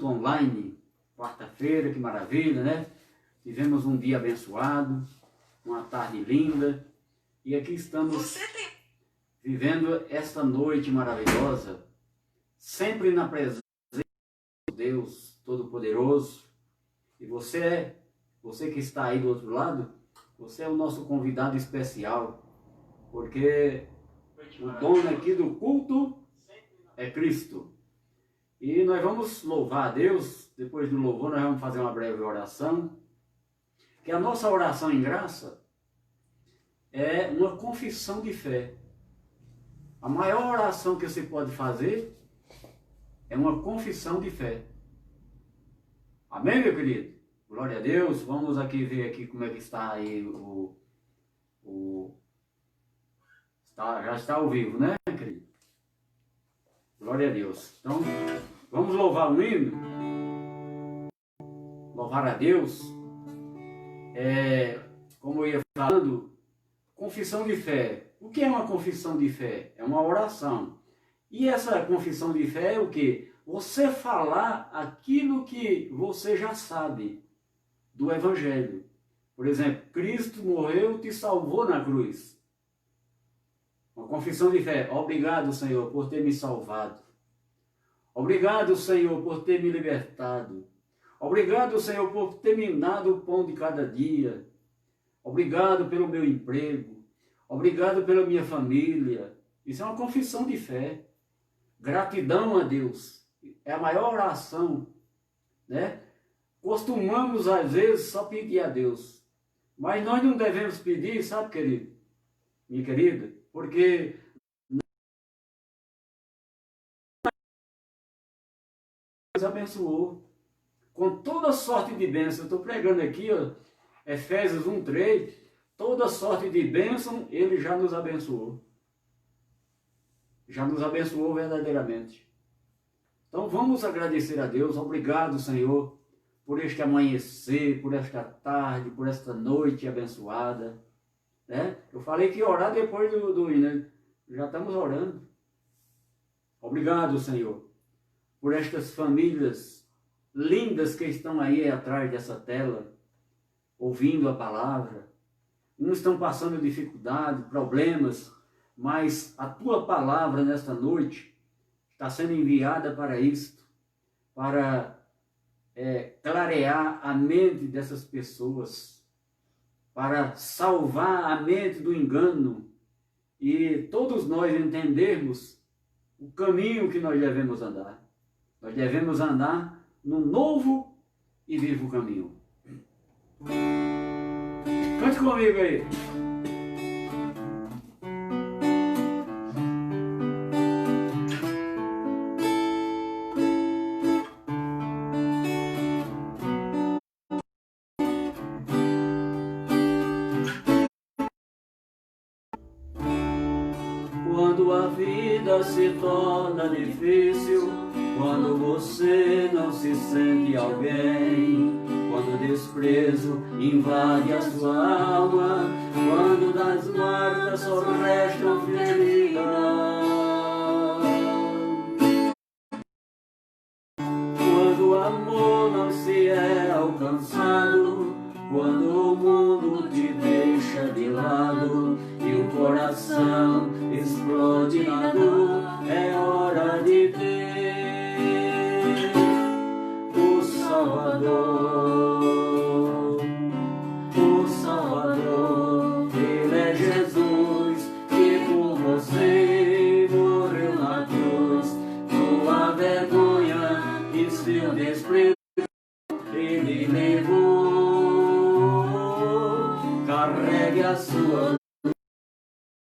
culto online, quarta-feira, que maravilha, né? Tivemos um dia abençoado, uma tarde linda, e aqui estamos vivendo esta noite maravilhosa, sempre na presença de Deus Todo-Poderoso. E você que está aí do outro lado, você é o nosso convidado especial, porque o dono aqui do culto é Cristo. E nós vamos louvar a Deus. Depois do louvor nós vamos fazer uma breve oração, que a nossa oração em graça é uma confissão de fé. A maior oração que você pode fazer é uma confissão de fé. Amém, meu querido? Glória a Deus. Vamos aqui ver aqui como é que está aí já está ao vivo, né, querido? Glória a Deus. Então, vamos louvar um hino. Louvar a Deus. Como eu ia falando, confissão de fé. O que é uma confissão de fé? É uma oração. E essa confissão de fé é o quê? Você falar aquilo que você já sabe do Evangelho. Por exemplo, Cristo morreu, te salvou na cruz. Uma confissão de fé. Obrigado, Senhor, por ter me salvado. Obrigado, Senhor, por ter me libertado. Obrigado, Senhor, por ter me dado o pão de cada dia. Obrigado pelo meu emprego. Obrigado pela minha família. Isso é uma confissão de fé. Gratidão a Deus. É a maior oração, né? Costumamos, às vezes, só pedir a Deus. Mas nós não devemos pedir, sabe, querido? Minha querida? Porque Deus abençoou com toda sorte de bênção. Eu estou pregando aqui, ó, Efésios 1:3. Toda sorte de bênção Ele já nos abençoou. Já nos abençoou verdadeiramente. Então vamos agradecer a Deus. Obrigado, Senhor, por este amanhecer, por esta tarde, por esta noite abençoada. Né? Eu falei que ia orar depois do hino. Já estamos orando. Obrigado, Senhor, por estas famílias lindas que estão aí atrás dessa tela, ouvindo a palavra. Uns estão passando dificuldade, problemas, mas a tua palavra nesta noite está sendo enviada para isto, para clarear a mente dessas pessoas, para salvar a mente do engano e todos nós entendermos o caminho que nós devemos andar. Nós devemos andar no novo e vivo caminho. Cante comigo aí. Quando a vida se torna difícil, quando você não se sente alguém, quando o desprezo invade a sua alma, quando das marcas só restam feridas, quando o amor não se é alcançado, quando o mundo te deixa de lado e o coração explode na dor, é hora de ter o Salvador. O Salvador, Ele é Jesus, que por você morreu na cruz. Sua vergonha e seu desprezo Ele levou. Carregue a sua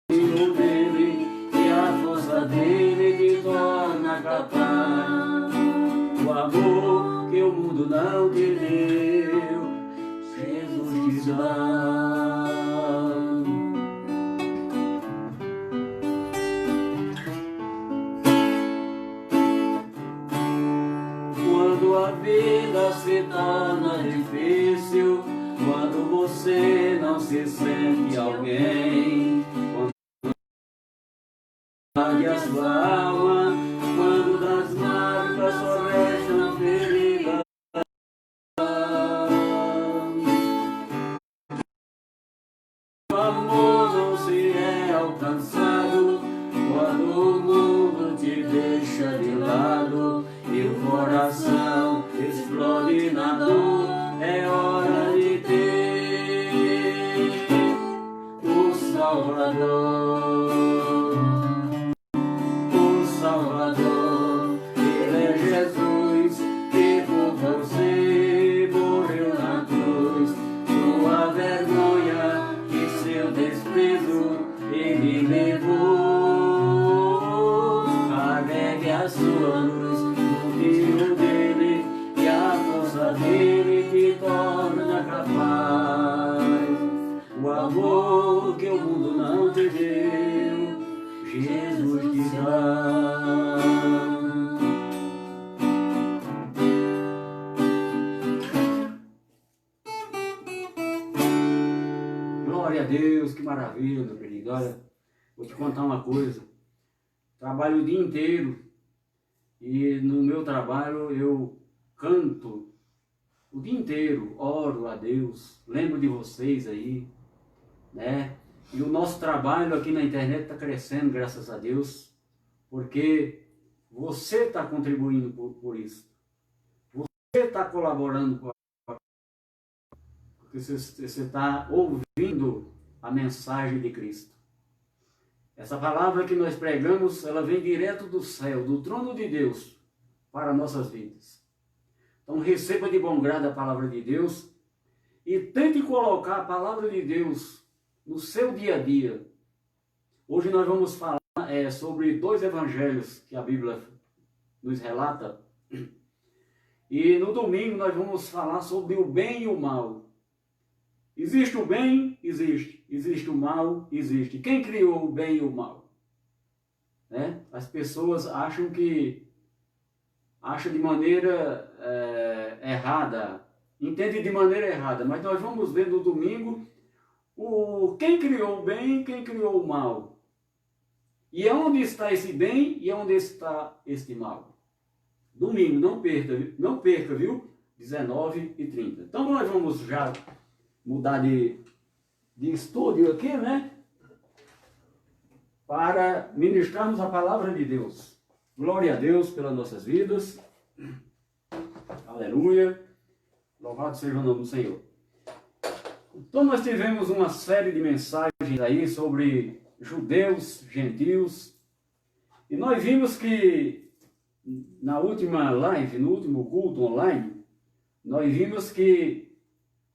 cruz dele, e a força dele te torna capaz. O amor que o mundo não te deu, Jesus te dá. Quando a vida se torna difícil, quando você não se sente alguém, quando a sua alma, quando das marcas só restam feridas, Glória a Deus, que maravilha, meu querido. Olha, vou te contar uma coisa. Trabalho o dia inteiro e no meu trabalho eu canto o dia inteiro, oro a Deus, lembro de vocês aí, né? E o nosso trabalho aqui na internet está crescendo, graças a Deus, porque você está contribuindo por isso. Você está colaborando com porque você está ouvindo a mensagem de Cristo. Essa palavra que nós pregamos, ela vem direto do céu, do trono de Deus, para nossas vidas. Então receba de bom grado a palavra de Deus e tente colocar a palavra de Deus no seu dia a dia. Hoje nós vamos falar sobre 2 evangelhos que a Bíblia nos relata. E no domingo nós vamos falar sobre o bem e o mal. Existe o bem? Existe. Existe o mal? Existe. Quem criou o bem e o mal? Né? As pessoas acham de maneira errada, entendem de maneira errada, mas nós vamos ver no domingo quem criou o bem e quem criou o mal. E onde está esse bem e onde está este mal. Domingo, não perca, viu? 19h30. Então nós vamos já mudar de estúdio aqui, né? Para ministrarmos a palavra de Deus. Glória a Deus pelas nossas vidas. Aleluia. Louvado seja o nome do Senhor. Então nós tivemos uma série de mensagens aí sobre judeus, gentios. E nós vimos que na última live, no último culto online, nós vimos que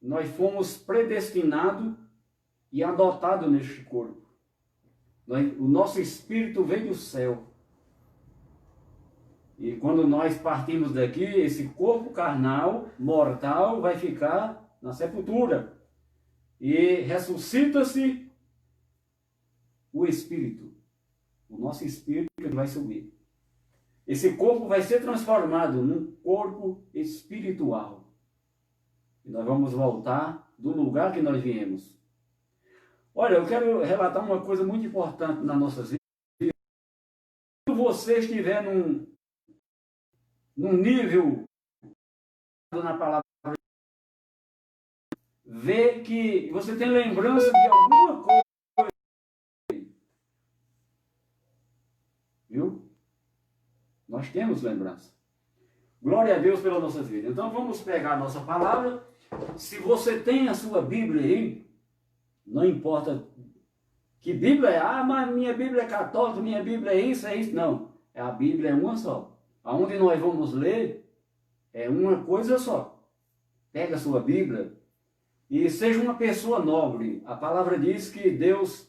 nós fomos predestinados e adotados neste corpo. O nosso espírito vem do céu. E quando nós partimos daqui, esse corpo carnal, mortal, vai ficar na sepultura. E ressuscita-se o espírito. O nosso espírito vai subir. Esse corpo vai ser transformado num corpo espiritual. E nós vamos voltar do lugar que nós viemos. Olha, eu quero relatar uma coisa muito importante na nossa vida. Quando você estiver num nível na palavra, vê que você tem lembrança de alguma coisa. Viu? Nós temos lembrança. Glória a Deus pela nossa vida. Então vamos pegar a nossa palavra. Se você tem a sua Bíblia aí, não importa que Bíblia é, mas minha Bíblia é católica, minha Bíblia é isso. Não, a Bíblia é uma só. Aonde nós vamos ler é uma coisa só. Pega a sua Bíblia e seja uma pessoa nobre. A palavra diz que Deus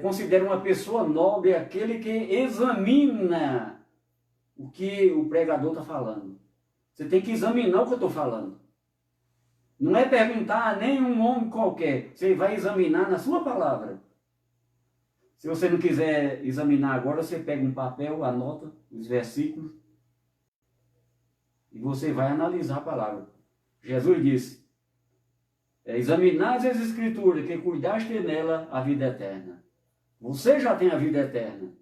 considera uma pessoa nobre aquele que examina o que o pregador está falando. Você tem que examinar o que eu estou falando. Não é perguntar a nenhum homem qualquer. Você vai examinar na sua palavra. Se você não quiser examinar agora, você pega um papel, anota os versículos e você vai analisar a palavra. Jesus disse, examinais as escrituras, que cuidaste nela a vida eterna. Você já tem a vida eterna.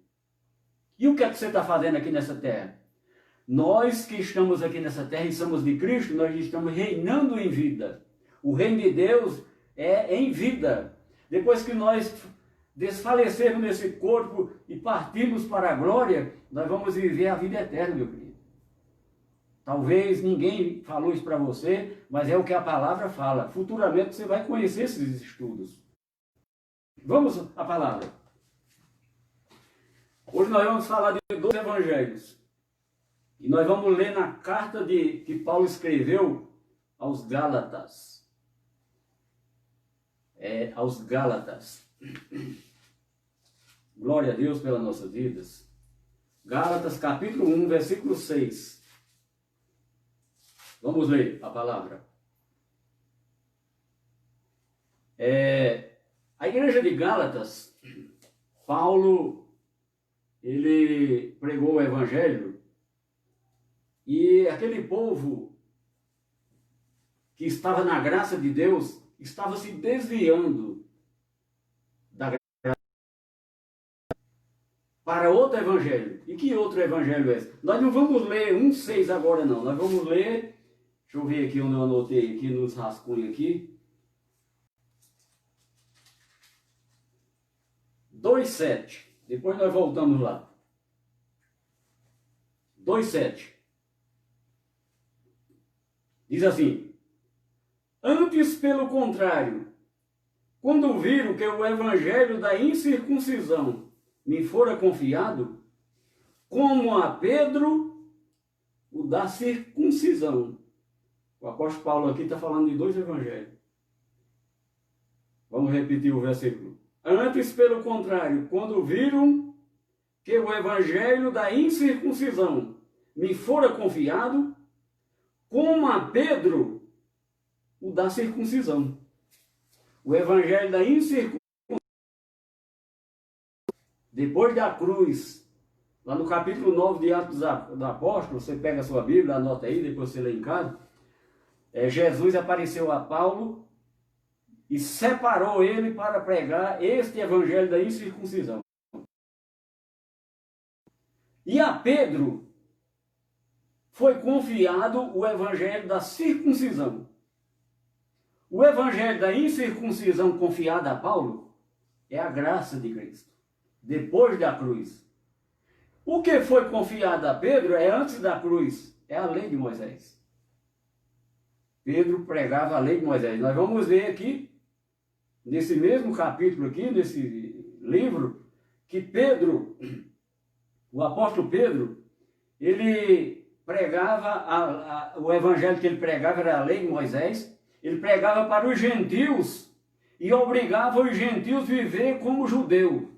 E o que é que você está fazendo aqui nessa terra? Nós que estamos aqui nessa terra e somos de Cristo, nós estamos reinando em vida. O reino de Deus é em vida. Depois que nós desfalecermos nesse corpo e partirmos para a glória, nós vamos viver a vida eterna, meu querido. Talvez ninguém falou isso para você, mas é o que a palavra fala. Futuramente você vai conhecer esses estudos. Vamos à palavra. Hoje nós vamos falar de 2 evangelhos. E nós vamos ler na carta que Paulo escreveu aos Gálatas. Aos Gálatas. Glória a Deus pelas nossas vidas. Gálatas capítulo 1, versículo 6. Vamos ler a palavra. A igreja de Gálatas, Paulo, ele pregou o evangelho e aquele povo que estava na graça de Deus estava se desviando para outro evangelho. E que outro evangelho é esse? Nós não vamos ler 1,6 agora não. Nós vamos ler, deixa eu ver aqui onde eu anotei aqui nos rascunhos aqui. 2,7. Depois nós voltamos lá. 2,7. Diz assim: antes, pelo contrário, quando viram que o evangelho da incircuncisão me fora confiado, como a Pedro o da circuncisão. O apóstolo Paulo aqui está falando de dois evangelhos. Vamos repetir o versículo. Antes, pelo contrário, quando viram que o evangelho da incircuncisão me fora confiado, como a Pedro o da circuncisão. O evangelho da incircuncisão, depois da cruz, lá no capítulo 9 de Atos do Apóstolo, você pega a sua Bíblia, anota aí, depois você lê em casa, Jesus apareceu a Paulo e separou ele para pregar este evangelho da incircuncisão. E a Pedro foi confiado o evangelho da circuncisão. O evangelho da incircuncisão confiado a Paulo é a graça de Cristo, depois da cruz. O que foi confiado a Pedro é antes da cruz, é a lei de Moisés. Pedro pregava a lei de Moisés. Nós vamos ver aqui, nesse mesmo capítulo aqui, nesse livro, que Pedro, o apóstolo Pedro, ele pregava, o evangelho que ele pregava era a lei de Moisés, ele pregava para os gentios e obrigava os gentios a viver como judeu.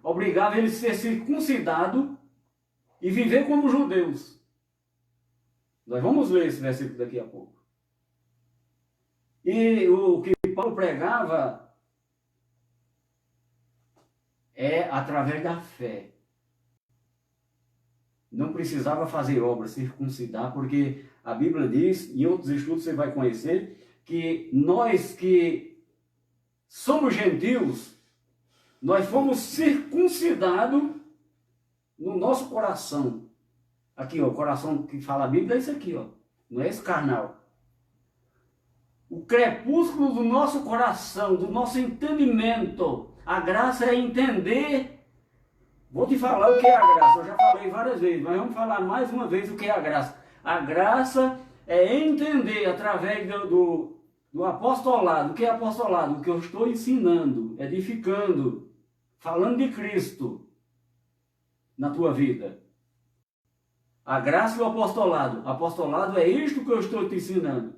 Obrigava eles a ser circuncidados e viver como judeus. Nós vamos ler esse versículo daqui a pouco. E o que Paulo pregava é através da fé. Não precisava fazer obra, circuncidar, porque a Bíblia diz, em outros estudos você vai conhecer, que nós que somos gentios, nós fomos circuncidados no nosso coração. Aqui, ó, o coração que fala a Bíblia é isso aqui, ó. Não é esse carnal. O crepúsculo do nosso coração, do nosso entendimento. A graça é entender. Vou te falar o que é a graça. Eu já falei várias vezes, mas vamos falar mais uma vez o que é a graça. A graça é entender através do apostolado. O que é apostolado? O que eu estou ensinando, edificando, falando de Cristo na tua vida. A graça e o apostolado. Apostolado é isto que eu estou te ensinando.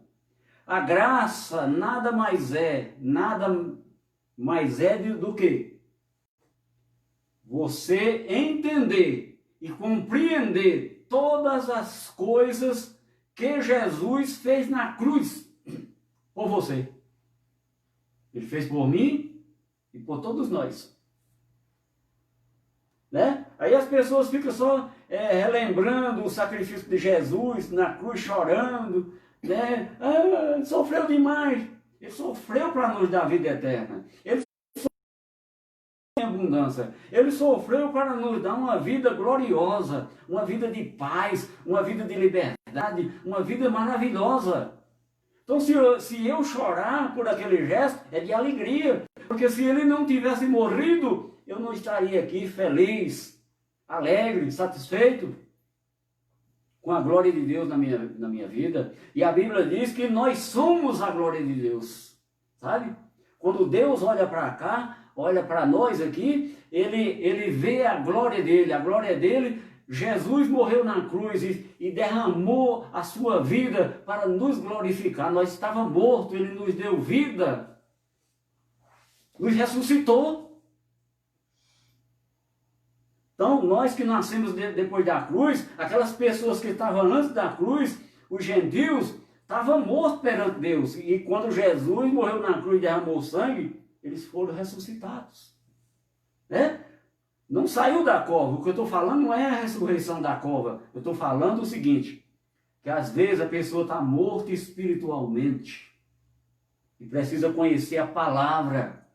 A graça nada mais é do que você entender e compreender todas as coisas que Jesus fez na cruz por você. Ele fez por mim e por todos nós. Né? Aí as pessoas ficam só relembrando o sacrifício de Jesus na cruz, chorando, né? Sofreu demais. Ele sofreu para nos dar vida eterna. Ele sofreu em abundância. Ele sofreu para nos dar uma vida gloriosa, uma vida de paz, uma vida de liberdade, uma vida maravilhosa. Então se eu chorar por aquele gesto, é de alegria. Porque se ele não tivesse morrido, eu não estaria aqui feliz, alegre, satisfeito com a glória de Deus na minha vida. E a Bíblia diz que nós somos a glória de Deus, sabe? Quando Deus olha para cá, olha para nós aqui, ele vê a glória dele. Jesus morreu na cruz e derramou a sua vida para nos glorificar. Nós estávamos mortos, ele nos deu vida, nos ressuscitou. Então, nós que nascemos depois da cruz, aquelas pessoas que estavam antes da cruz, os gentios, estavam mortos perante Deus. E quando Jesus morreu na cruz e derramou sangue, eles foram ressuscitados. Né? Não saiu da cova. O que eu estou falando não é a ressurreição da cova. Eu estou falando o seguinte, que às vezes a pessoa está morta espiritualmente e precisa conhecer a palavra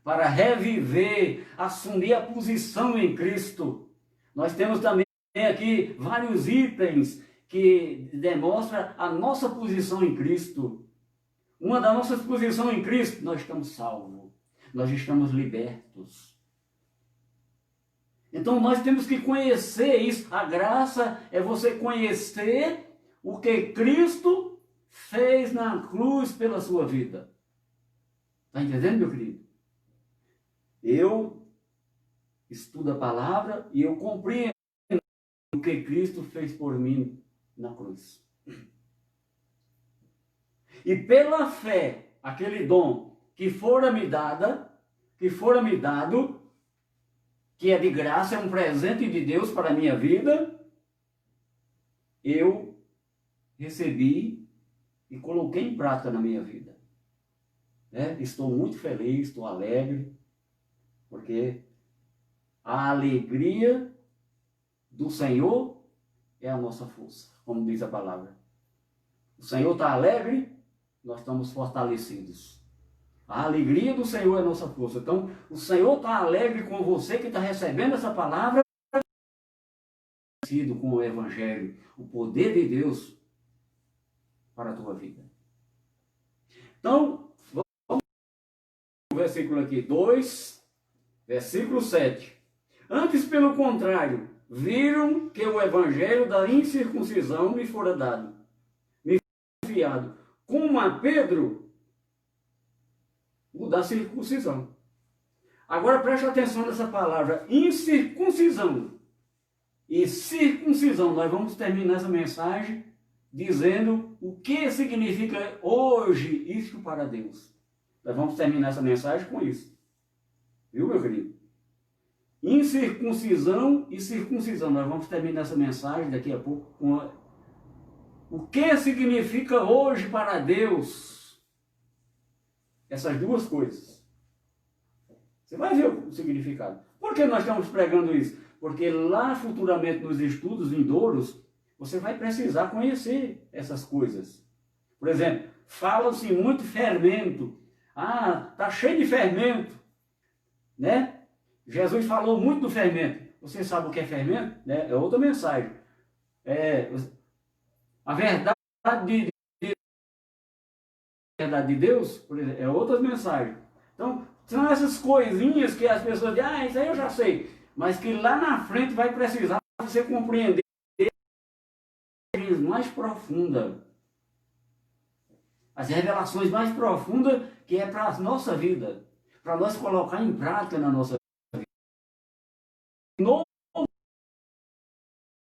para reviver, assumir a posição em Cristo. Nós temos também aqui vários itens que demonstram a nossa posição em Cristo. Uma das nossas posições em Cristo, nós estamos salvos, nós estamos libertos. Então nós temos que conhecer isso. A graça é você conhecer o que Cristo fez na cruz pela sua vida. Está entendendo, meu querido? Eu estudo a palavra e eu compreendo o que Cristo fez por mim na cruz. E pela fé, aquele dom que fora me dado, que é de graça, é um presente de Deus para a minha vida, eu recebi e coloquei em prática na minha vida. Estou muito feliz, estou alegre, porque a alegria do Senhor é a nossa força, como diz a palavra. O Senhor está alegre, nós estamos fortalecidos. A alegria do Senhor é a nossa força. Então, o Senhor está alegre com você que está recebendo essa palavra, com o Evangelho, o poder de Deus para a tua vida. Então, vamos o versículo aqui 2, versículo 7. Antes, pelo contrário, viram que o Evangelho da incircuncisão me fora dado, me foi confiado, como a Pedro, o da circuncisão. Agora preste atenção nessa palavra, incircuncisão e circuncisão. Nós vamos terminar essa mensagem dizendo o que significa hoje isso para Deus. Nós vamos terminar essa mensagem com isso. Viu, meu querido? Incircuncisão e circuncisão. Nós vamos terminar essa mensagem daqui a pouco com o que significa hoje para Deus essas duas coisas. Você vai ver o significado. Por que nós estamos pregando isso? Porque lá futuramente nos estudos vindouros, você vai precisar conhecer essas coisas. Por exemplo, fala-se muito fermento. Ah, está cheio de fermento. Né? Jesus falou muito do fermento. Você sabe o que é fermento? Né? É outra mensagem. A verdade de Deus, por exemplo, é outra mensagem. Então, são essas coisinhas que as pessoas dizem, isso aí eu já sei. Mas que lá na frente vai precisar você compreender mais profunda. As revelações mais profundas que é para a nossa vida. Para nós colocar em prática na nossa vida.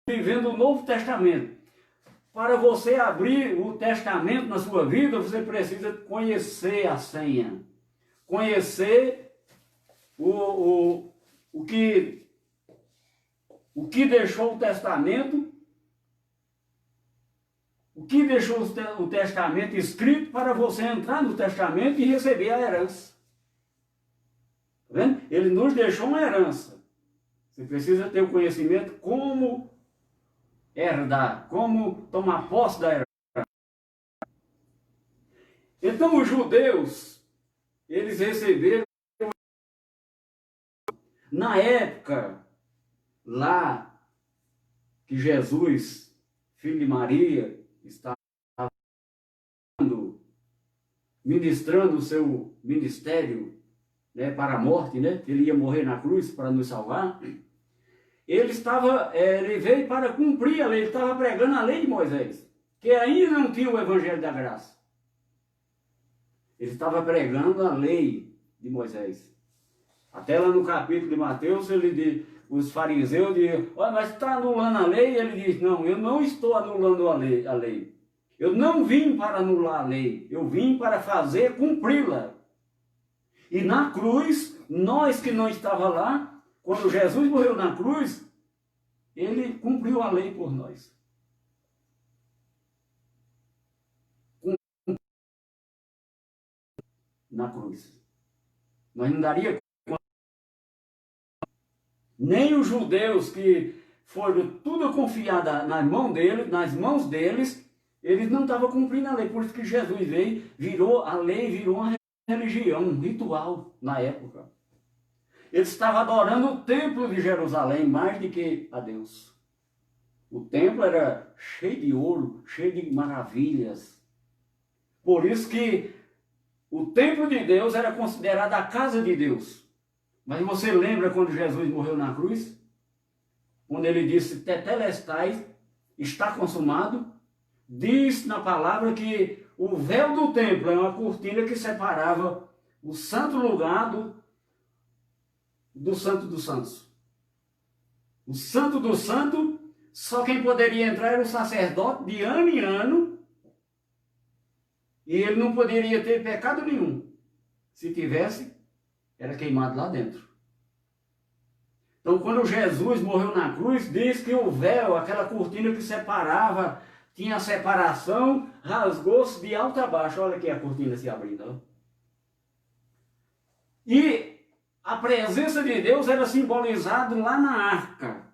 Vivendo o Novo Testamento. Para você abrir o testamento na sua vida, você precisa conhecer a senha. Conhecer o que deixou o testamento, o que deixou o testamento escrito para você entrar no testamento e receber a herança. Está vendo? Ele nos deixou uma herança. Você precisa ter o conhecimento como herdar, como tomar posse da herança. Então os judeus, eles receberam, na época, lá que Jesus, filho de Maria, estava ministrando o seu ministério, né, para a morte, né? Ele ia morrer na cruz para nos salvar. Ele veio para cumprir a lei, ele estava pregando a lei de Moisés, que ainda não tinha o Evangelho da Graça. Ele estava pregando a lei de Moisés. Até lá no capítulo de Mateus, os fariseus dizem, olha, mas está anulando a lei? Ele diz, não, eu não estou anulando a lei. Eu não vim para anular a lei, eu vim para fazer cumpri-la. E na cruz, nós que não estávamos lá, quando Jesus morreu na cruz, ele cumpriu a lei por nós. Na cruz. Nós não daria conta. Nem os judeus que foram tudo confiado nas mãos deles, eles não estavam cumprindo a lei. Por isso que Jesus veio, virou a lei, virou uma religião, um ritual na época. Eles estavam adorando o templo de Jerusalém mais do que a Deus. O templo era cheio de ouro, cheio de maravilhas. Por isso que o templo de Deus era considerado a casa de Deus. Mas você lembra quando Jesus morreu na cruz? Quando ele disse, tetelestai, está consumado? Diz na palavra que o véu do templo é uma cortina que separava o santo lugar do santo dos santos. O santo do santo, só quem poderia entrar era o sacerdote de ano em ano, e ele não poderia ter pecado nenhum. Se tivesse, era queimado lá dentro. Então, quando Jesus morreu na cruz, diz que o véu, aquela cortina que separava, tinha separação, rasgou-se de alto a baixo. Olha aqui a cortina se abrindo. Ó. E a presença de Deus era simbolizada lá na arca.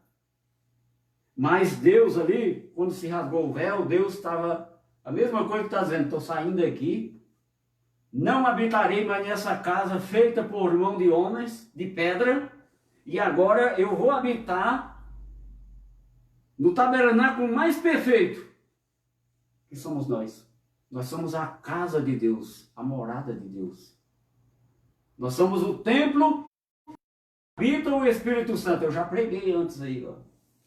Mas Deus ali, quando se rasgou o véu, Deus estava... A mesma coisa que está dizendo, estou saindo daqui, não habitarei mais nessa casa feita por mão de homens, de pedra, e agora eu vou habitar no tabernáculo mais perfeito, que somos nós. Nós somos a casa de Deus, a morada de Deus. Nós somos o templo que habita o Espírito Santo. Eu já preguei antes aí, ó.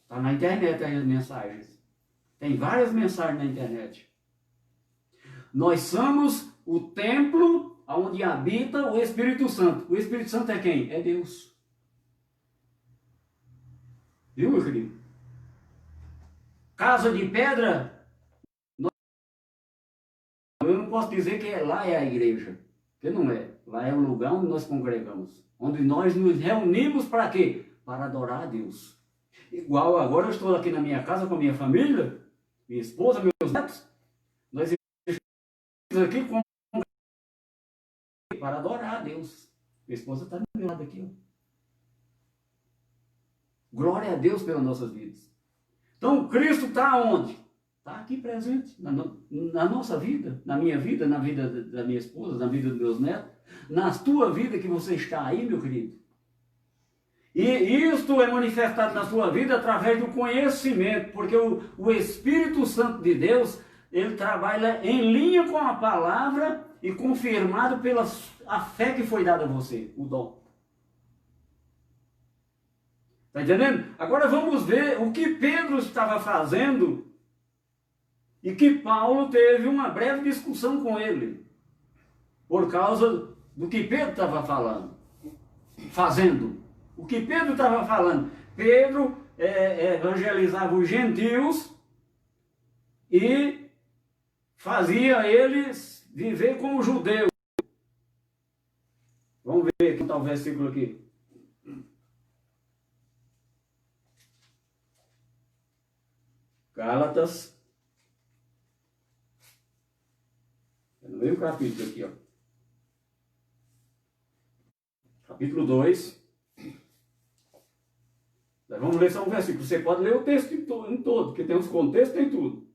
Está na internet aí as mensagens. Tem várias mensagens na internet. Nós somos o templo onde habita o Espírito Santo. O Espírito Santo é quem? É Deus. Viu, meu querido? Casa de pedra, eu não posso dizer que lá é a igreja. Porque não é. Lá é o lugar onde nós congregamos. Onde nós nos reunimos para quê? Para adorar a Deus. Igual agora eu estou aqui na minha casa com a minha família, minha esposa, meus netos. Nós estamos aqui para adorar a Deus. Minha esposa está do meu lado aqui. Ó. Glória a Deus pelas nossas vidas. Então Cristo está onde? Está aqui presente, na nossa vida, na minha vida, na vida da minha esposa, na vida dos meus netos, na tua vida que você está aí, meu querido. E isto é manifestado na sua vida através do conhecimento, porque o Espírito Santo de Deus, ele trabalha em linha com a palavra e confirmado pela a fé que foi dada a você, o dom. Está entendendo? Agora vamos ver o que Pedro estava fazendo e que Paulo teve uma breve discussão com ele, por causa do que Pedro estava fazendo. O que Pedro estava falando? Pedro evangelizava os gentios e fazia eles viver como judeus. Vamos ver aqui, está o versículo aqui. Gálatas. É no meio capítulo aqui, ó. Capítulo 2. Nós vamos ler só um versículo. Você pode ler o texto em todo, porque tem os contextos, tem tudo.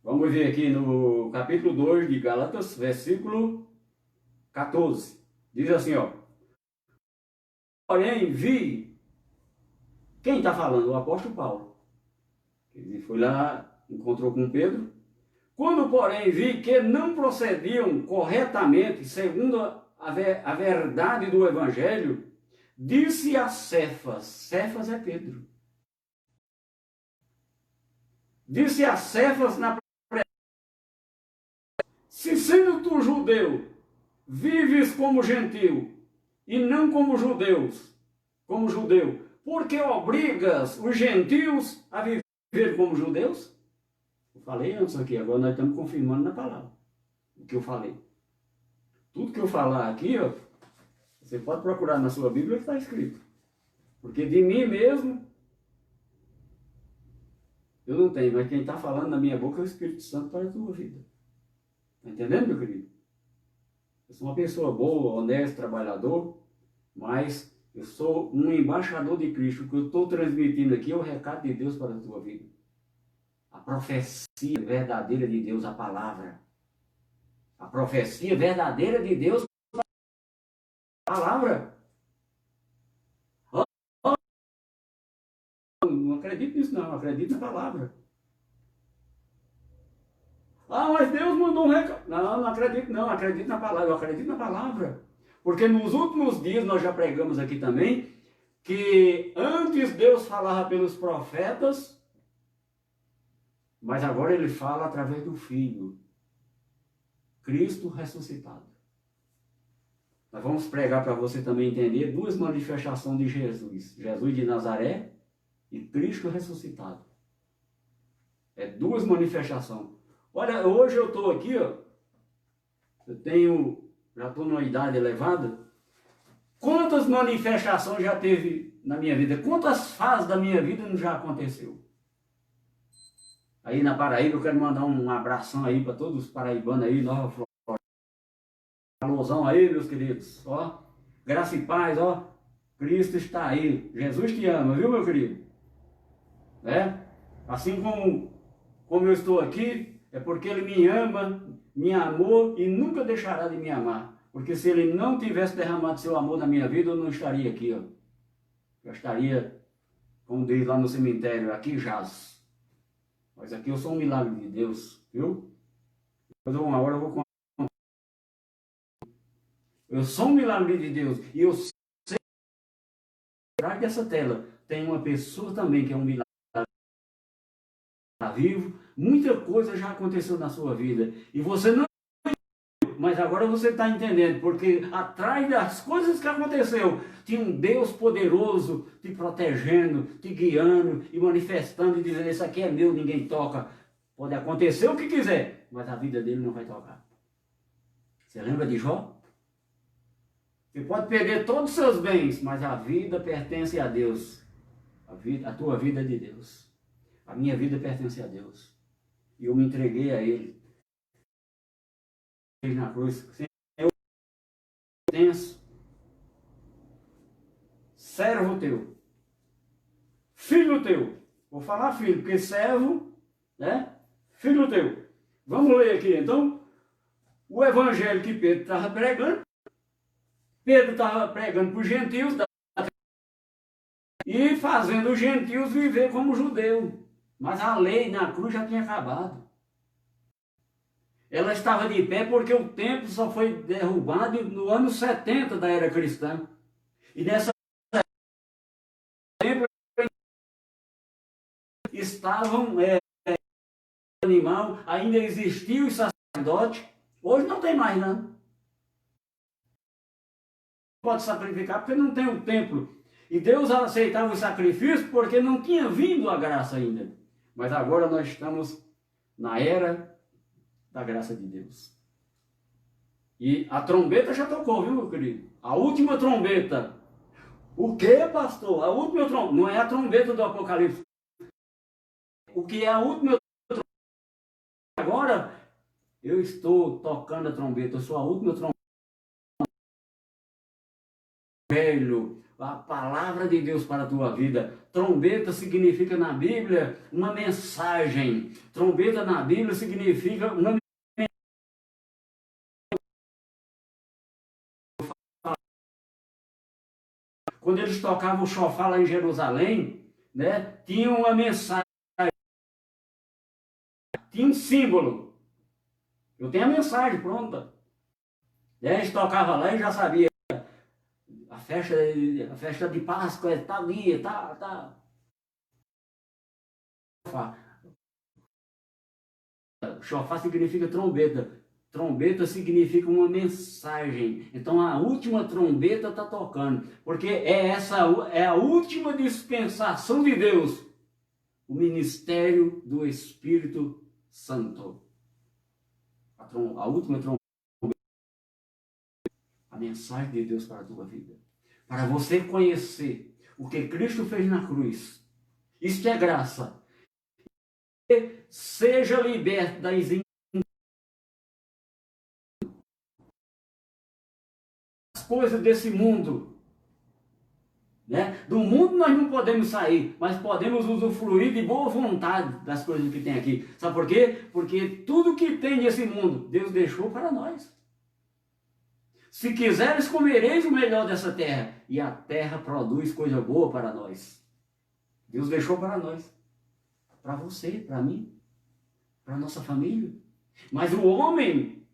Vamos ver aqui no capítulo 2 de Gálatas, versículo 14. Diz assim, ó. Porém, vi... Quem está falando? O apóstolo Paulo. Ele foi lá, encontrou com Pedro. Quando, porém, vi que não procediam corretamente, segundo a verdade do Evangelho, disse a Cefas, Cefas é Pedro, disse a Cefas na se sendo tu judeu, vives como gentil, e não como judeus, como judeu, porque obrigas os gentios a viver como judeus? Eu falei antes aqui, agora nós estamos confirmando na palavra o que eu falei. Tudo que eu falar aqui, ó, você pode procurar na sua Bíblia que está escrito. Porque de mim mesmo, eu não tenho, mas quem está falando na minha boca é o Espírito Santo para a tua vida. Está entendendo, meu querido? Eu sou uma pessoa boa, honesta, trabalhador, mas eu sou um embaixador de Cristo. O que eu estou transmitindo aqui é o recado de Deus para a tua vida. A profecia verdadeira de Deus, a palavra. A profecia verdadeira de Deus, a palavra. Não acredito nisso não, acredito na palavra. Ah, mas Deus mandou um recado. Não, não acredito não, acredito na palavra, eu acredito na palavra. Porque nos últimos dias nós já pregamos aqui também, que antes Deus falava pelos profetas, mas agora Ele fala através do Filho, Cristo ressuscitado. Nós vamos pregar para você também entender duas manifestações de Jesus. Jesus de Nazaré e Cristo ressuscitado. É duas manifestações. Olha, hoje eu estou aqui, ó, já estou numa idade elevada. Quantas manifestações já teve na minha vida? Quantas fases da minha vida não já aconteceu? Aí na Paraíba eu quero mandar um abração aí para todos os paraibanos aí, Nova Flórida. Alusão aí, meus queridos. Ó, graça e paz, ó. Cristo está aí. Jesus te ama, viu, meu querido? Assim como eu estou aqui, é porque Ele me ama, me amou e nunca deixará de me amar. Porque se Ele não tivesse derramado seu amor na minha vida, eu não estaria aqui, ó. Eu estaria, como diz lá no cemitério, aqui jaz. Mas aqui eu sou um milagre de Deus, viu? Uma hora eu vou contar. Eu sou um milagre de Deus. E eu sei que atrás dessa tela tem uma pessoa também que é um milagre. Está vivo. Muita coisa já aconteceu na sua vida. E você não... Mas agora você está entendendo. Porque atrás das coisas que aconteceu, tinha um Deus poderoso te protegendo, te guiando e manifestando e dizendo, isso aqui é meu, ninguém toca. Pode acontecer o que quiser, mas a vida dele não vai tocar. Você lembra de Jó? Você pode perder todos os seus bens, mas a vida pertence a Deus. A tua vida é de Deus. A minha vida pertence a Deus. E eu me entreguei a Ele. Na cruz. Eu pertenço. Servo teu. Filho teu. Vou falar filho, porque servo, né? Filho teu. Vamos ler aqui então. O evangelho que Pedro estava pregando. Pedro estava pregando para os gentios e fazendo os gentios viver como judeu. Mas a lei na cruz já tinha acabado. Ela estava de pé porque o templo só foi derrubado no ano 70 da era cristã. E nessa templo estavam animal, ainda existia os sacerdotes. Hoje não tem mais, não. Pode sacrificar porque não tem o templo. E Deus aceitava o sacrifício porque não tinha vindo a graça ainda. Mas agora nós estamos na era da graça de Deus. E a trombeta já tocou, viu, meu querido? A última trombeta. O que, pastor? A última trombeta. Não é a trombeta do Apocalipse. O que é a última trombeta? Agora eu estou tocando a trombeta. Eu sou a última trombeta. Velho, a palavra de Deus para a tua vida. Trombeta significa na Bíblia uma mensagem. Trombeta na Bíblia significa uma mensagem. Quando eles tocavam o chofar lá em Jerusalém, né, tinha uma mensagem, tinha um símbolo. Eu tenho a mensagem pronta. Eles tocavam lá e já sabia. A festa de Páscoa é tal dia, tá. Chofar significa trombeta. Trombeta significa uma mensagem. Então a última trombeta está tocando. Porque é a última dispensação de Deus. O ministério do Espírito Santo. A última trombeta. A mensagem de Deus para a tua vida. Para você conhecer o que Cristo fez na cruz. Isso é graça. Seja liberto das coisas desse mundo. Né? Do mundo nós não podemos sair, mas podemos usufruir de boa vontade das coisas que tem aqui. Sabe por quê? Porque tudo que tem nesse mundo, Deus deixou para nós. Se quiseres, comereis o melhor dessa terra. E a terra produz coisa boa para nós. Deus deixou para nós. Para você, para mim, para a nossa família. Mas o homem,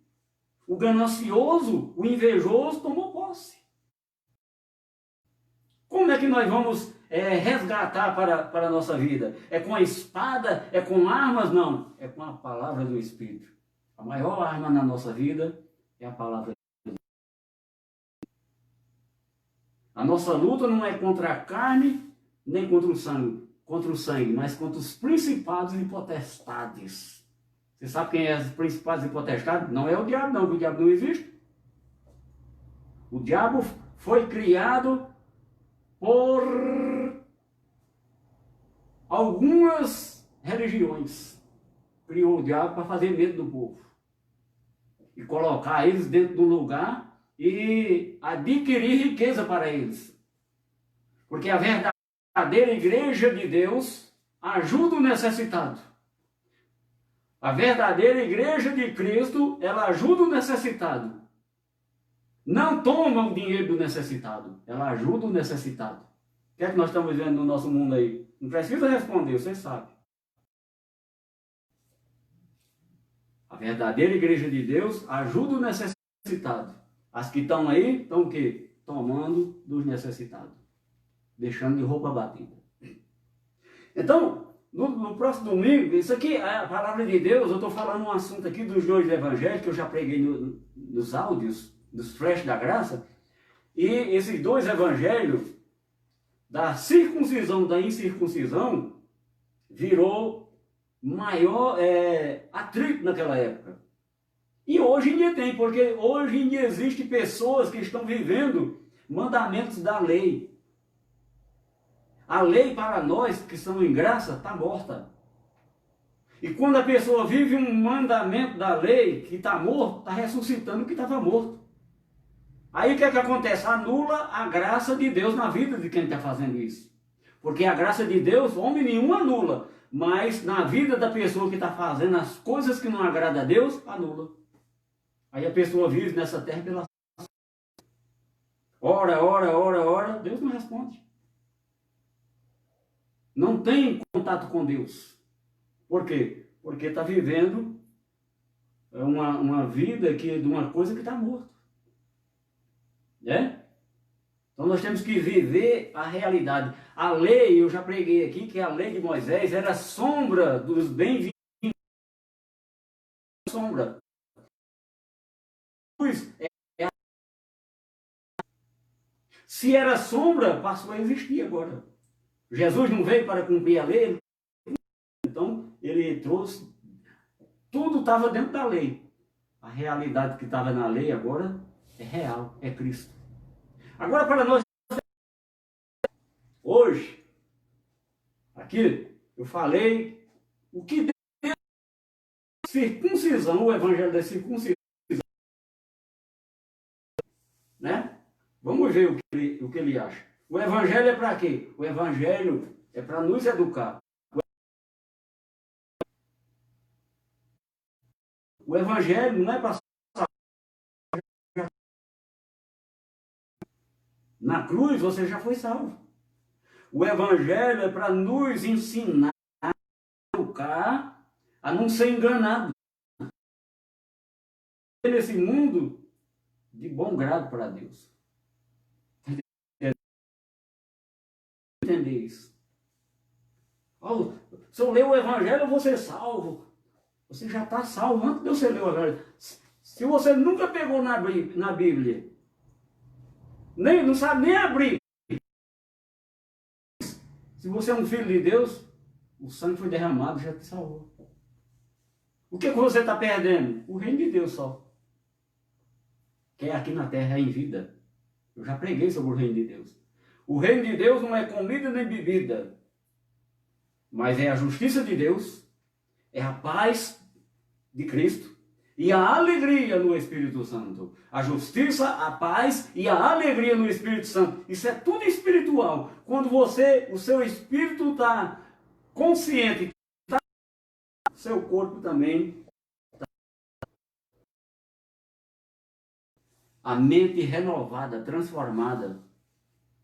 o ganancioso, o invejoso, tomou posse. Como é que nós vamos resgatar para a nossa vida? É com a espada? É com armas? Não. É com a palavra do Espírito. A maior arma na nossa vida é a palavra. A nossa luta não é contra a carne, nem contra o sangue, mas contra os principados e potestades. Você sabe quem é os principados e potestades? Não é o diabo, não, porque o diabo não existe. O diabo foi criado por algumas religiões. Criou o diabo para fazer medo do povo. E colocar eles dentro de um lugar e adquirir riqueza para eles. Porque a verdadeira igreja de Deus ajuda o necessitado. A verdadeira igreja de Cristo, ela ajuda o necessitado. Não toma o dinheiro do necessitado, ela ajuda o necessitado. O que é que nós estamos vendo no nosso mundo aí? Não precisa responder, você sabe. A verdadeira igreja de Deus ajuda o necessitado. As que estão aí estão o quê? Tomando dos necessitados. Deixando de roupa batida. Então, no próximo domingo, isso aqui é a palavra de Deus. Eu estou falando um assunto aqui dos dois evangelhos que eu já preguei nos áudios, dos flashes da graça. E esses dois evangelhos, da circuncisão, da incircuncisão, virou maior atrito naquela época. E hoje em dia tem, porque hoje em dia existem pessoas que estão vivendo mandamentos da lei. A lei para nós que estamos em graça está morta. E quando a pessoa vive um mandamento da lei que está morto, está ressuscitando o que estava morto. Aí o que é que acontece? Anula a graça de Deus na vida de quem está fazendo isso. Porque a graça de Deus, homem nenhum anula. Mas na vida da pessoa que está fazendo as coisas que não agradam a Deus, anula. Aí a pessoa vive nessa terra pela... Ora, Deus não responde. Não tem contato com Deus. Por quê? Porque está vivendo uma vida de uma coisa que está morta. Né? Então nós temos que viver a realidade. A lei, eu já preguei aqui, que a lei de Moisés era sombra dos bem-vindos. Sombra. Se era sombra, passou a existir agora. Jesus não veio para cumprir a lei, então ele trouxe, tudo estava dentro da lei. A realidade que estava na lei agora é real, é Cristo. Agora para nós, hoje, aqui eu falei o que Deus, circuncisão, o evangelho da circuncisão, né? Vamos ver o que ele acha. O evangelho é para quê? O evangelho é para nos educar. O evangelho não é para... Na cruz você já foi salvo. O evangelho é para nos ensinar, educar, a não ser enganado. Nesse mundo de bom grado para Deus. Entender isso. Oh, se eu ler o evangelho, eu vou ser salvo. Você já está salvo antes de você ler o evangelho. Se você nunca pegou na Bíblia, não sabe nem abrir. Se você é um filho de Deus, o sangue foi derramado, já te salvou. O que você está perdendo? O reino de Deus só. Que é aqui na terra, é em vida. Eu já preguei sobre o reino de Deus. O reino de Deus não é comida nem bebida, mas é a justiça de Deus, é a paz de Cristo, e a alegria no Espírito Santo. A justiça, a paz e a alegria no Espírito Santo. Isso é tudo espiritual. Quando o seu espírito está consciente, seu corpo também, a mente renovada, transformada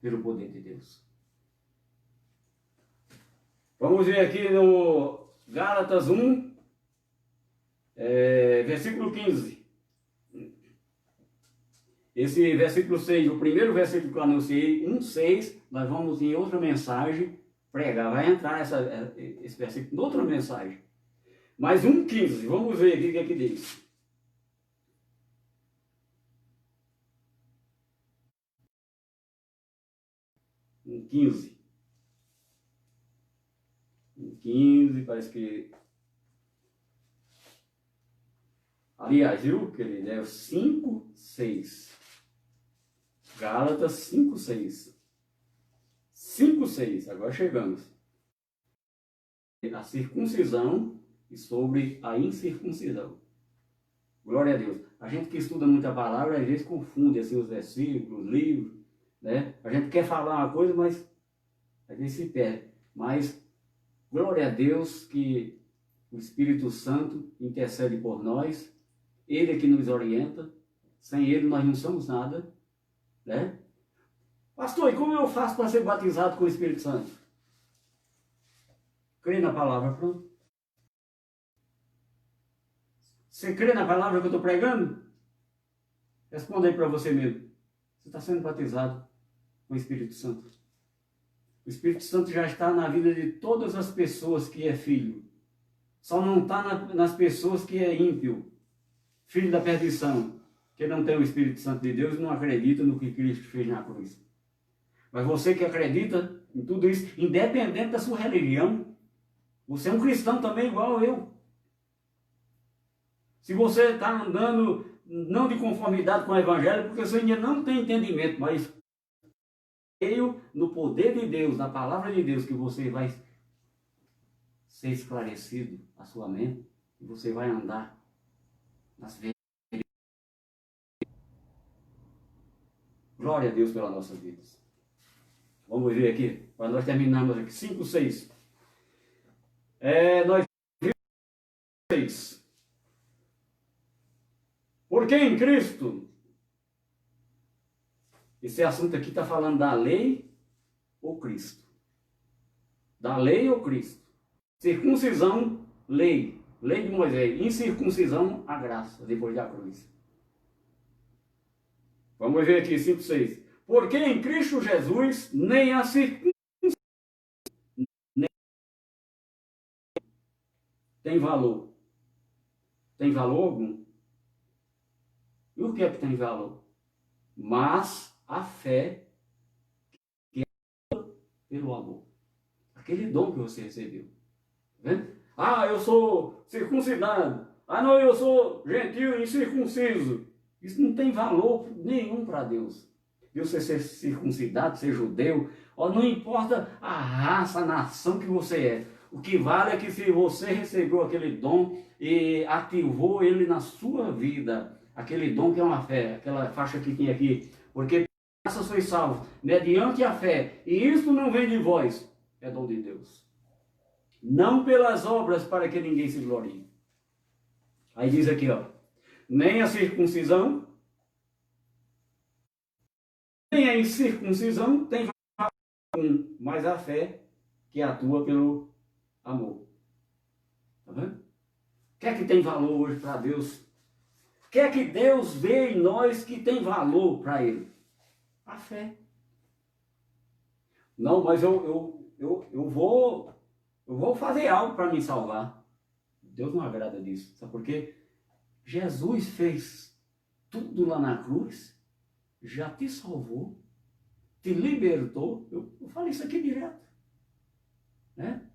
pelo poder de Deus. Vamos ver aqui no Gálatas 1, versículo 15. Esse versículo 6, o primeiro versículo que eu anunciei, 1,6, nós vamos em outra mensagem pregar. Vai entrar esse versículo em outra mensagem. Mas 1,15, vamos ver aqui o que é que diz. Um 15, parece que... Aliás, viu, querido? É o 5, 6. Gálatas 5, 6. 5, 6. Agora chegamos. A circuncisão e sobre a incircuncisão. Glória a Deus. A gente que estuda muita palavra, às vezes confunde assim, os versículos, os livros, né? A gente quer falar uma coisa, mas às vezes se perde. Mas, glória a Deus que o Espírito Santo intercede por nós. Ele é que nos orienta. Sem Ele nós não somos nada, né? Pastor, e como eu faço para ser batizado com o Espírito Santo? Crê na palavra, pronto. Você crê na palavra que eu estou pregando? Responda aí para você mesmo. Você está sendo batizado com o Espírito Santo. O Espírito Santo já está na vida de todas as pessoas que é filho. Só não está nas pessoas que é ímpio, filho da perdição, que não tem o Espírito Santo de Deus e não acredita no que Cristo fez na cruz. Mas você que acredita em tudo isso, independente da sua religião, você é um cristão também igual eu. Se você está andando não de conformidade com o Evangelho, porque você ainda não tem entendimento, mas creio no poder de Deus, na palavra de Deus, que você vai ser esclarecido a sua mente e você vai andar nas verdades. Glória a Deus pelas nossas vidas. Vamos ver aqui, para nós terminarmos aqui. 5, 6. Nós vimos 6. Porque em Cristo, esse assunto aqui está falando da lei ou Cristo? Da lei ou Cristo? Circuncisão, lei. Lei de Moisés. Incircuncisão, a graça, depois da cruz. Vamos ver aqui, 5, 6. Porque em Cristo Jesus, nem a circuncisão tem valor. Tem valor algum? E o que é que tem valor? Mas a fé que é pelo amor. Aquele dom que você recebeu. Tá vendo? Ah, eu sou circuncidado. Ah, não, eu sou gentil e incircunciso. Isso não tem valor nenhum para Deus. Deus ser circuncidado, ser judeu, não importa a raça, a nação que você é. O que vale é que se você recebeu aquele dom e ativou ele na sua vida, aquele dom que é uma fé, aquela faixa que tem aqui, porque graça sois salvos, mediante a fé, e isso não vem de vós, é dom de Deus. Não pelas obras para que ninguém se glorie. Aí diz aqui, nem a circuncisão, nem a incircuncisão tem valor, mas a fé que atua pelo amor. Tá vendo? O que é que tem valor hoje para Deus? O que é que Deus vê em nós que tem valor para Ele? A fé. Não, mas eu vou fazer algo para me salvar. Deus não agrada disso. Sabe por quê? Jesus fez tudo lá na cruz, já te salvou, te libertou. Eu falei isso aqui direto. Né?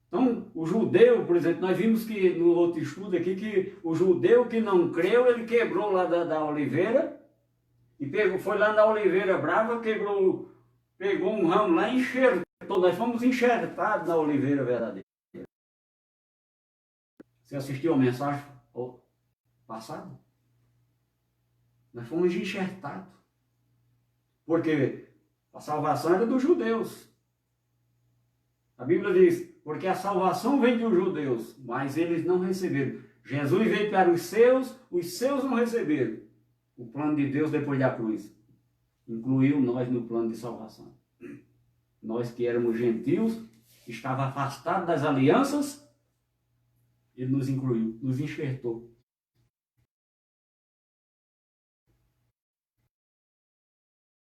Então, o judeu, por exemplo, nós vimos que no outro estudo aqui, que o judeu que não creu, ele quebrou lá da oliveira, e foi lá na oliveira brava, pegou um ramo lá e enxertou. Nós fomos enxertados na oliveira verdadeira. Você assistiu a mensagem passado. Nós fomos enxertados. Porque a salvação era dos judeus. A Bíblia diz, porque a salvação vem dos judeus, mas eles não receberam. Jesus veio para os seus não receberam. O plano de Deus depois da cruz incluiu nós no plano de salvação. Nós que éramos gentios, estava afastados das alianças, ele nos incluiu, nos enxertou.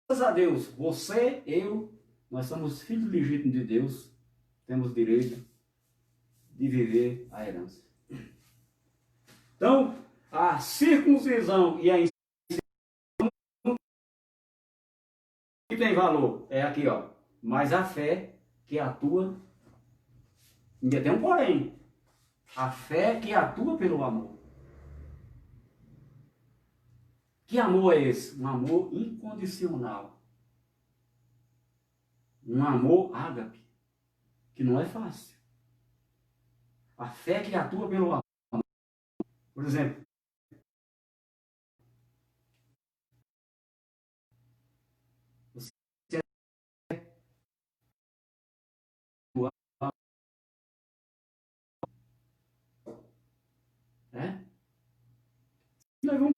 Graças a Deus, você, eu, nós somos filhos legítimos de Deus, temos direito de viver a herança. Então, a circuncisão e a incircuncisão que tem valor é aqui, ó. Mas a fé que atua, ainda tem um porém, a fé que atua pelo amor. Que amor é esse? Um amor incondicional. Um amor ágape, que não é fácil. A fé que atua pelo amor. Por exemplo, você é? Nós vamos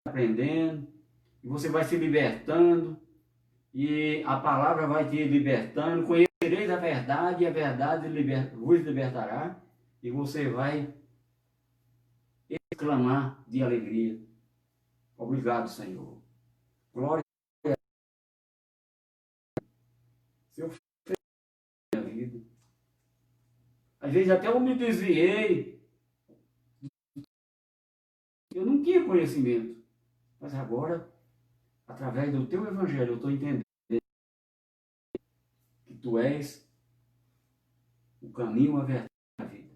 aprendendo, e você vai se libertando, e a palavra vai te libertando, conhecereis a verdade, e a verdade vos libertará, e você vai exclamar de alegria. Obrigado, Senhor. Glória a Deus. Seu filho da minha vida. Às vezes até eu me desviei. Eu não tinha conhecimento. Mas agora, através do teu evangelho, eu estou entendendo que tu és o caminho, a verdade e a vida.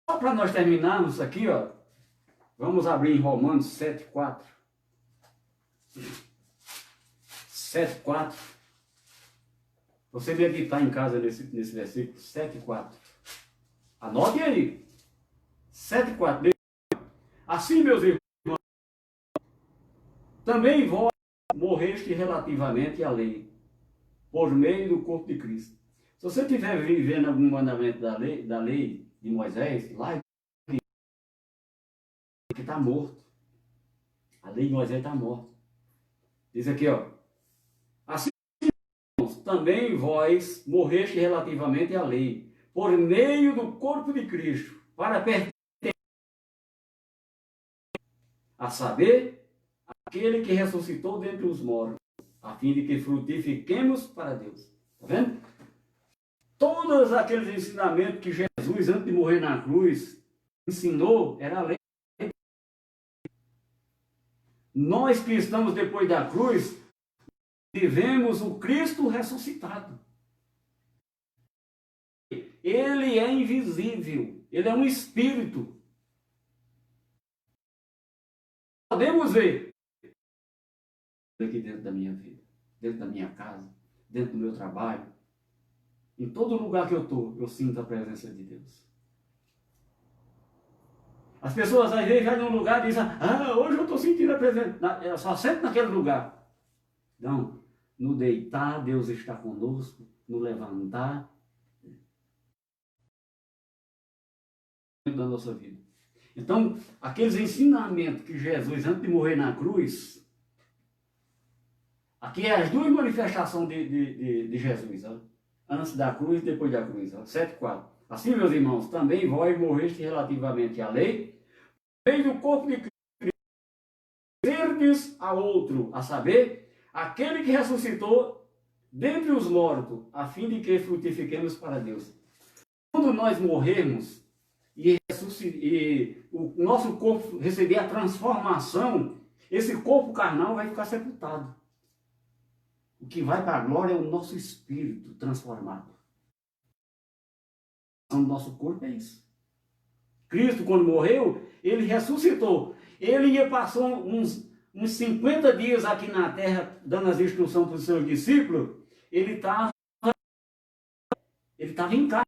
Só para nós terminarmos isso aqui, ó, vamos abrir em Romanos 7,4. 7,4. Você meditar em casa nesse versículo 7,4. Anote aí. 7,4. Assim, meus irmãos, também vós morreste relativamente à lei, por meio do corpo de Cristo. Se você estiver vivendo algum mandamento da lei de Moisés, lá que está morto. A lei de Moisés está morta. Diz aqui, ó. Assim, também vós morreste relativamente à lei, por meio do corpo de Cristo, para pertencer, a saber, aquele que ressuscitou dentre os mortos, a fim de que frutifiquemos para Deus. Está vendo? Todos aqueles ensinamentos que Jesus, antes de morrer na cruz, ensinou, era a lei. Nós que estamos depois da cruz, vivemos o Cristo ressuscitado. Ele é invisível, ele é um espírito. Podemos ver aqui dentro da minha vida, dentro da minha casa, dentro do meu trabalho, em todo lugar que eu estou, eu sinto a presença de Deus. As pessoas às vezes vai num lugar e dizem, hoje eu estou sentindo a presença, eu só sento naquele lugar. Não, no deitar Deus está conosco, no levantar da nossa vida. Então, aqueles ensinamentos que Jesus, antes de morrer na cruz, aqui é as duas manifestações de Jesus, ó. Antes da cruz e depois da cruz, 7,4. Assim, meus irmãos, também vós morreste relativamente à lei, meio do corpo de Cristo, serdes a outro, a saber, aquele que ressuscitou dentre os mortos, a fim de que frutifiquemos para Deus. Quando nós morrermos e o nosso corpo receber a transformação, esse corpo carnal vai ficar sepultado. O que vai para a glória é o nosso espírito transformado. O nosso corpo é isso. Cristo, quando morreu, ele ressuscitou. Ele passou uns 50 dias aqui na terra, dando as instruções para os seus discípulos. Ele estava em casa.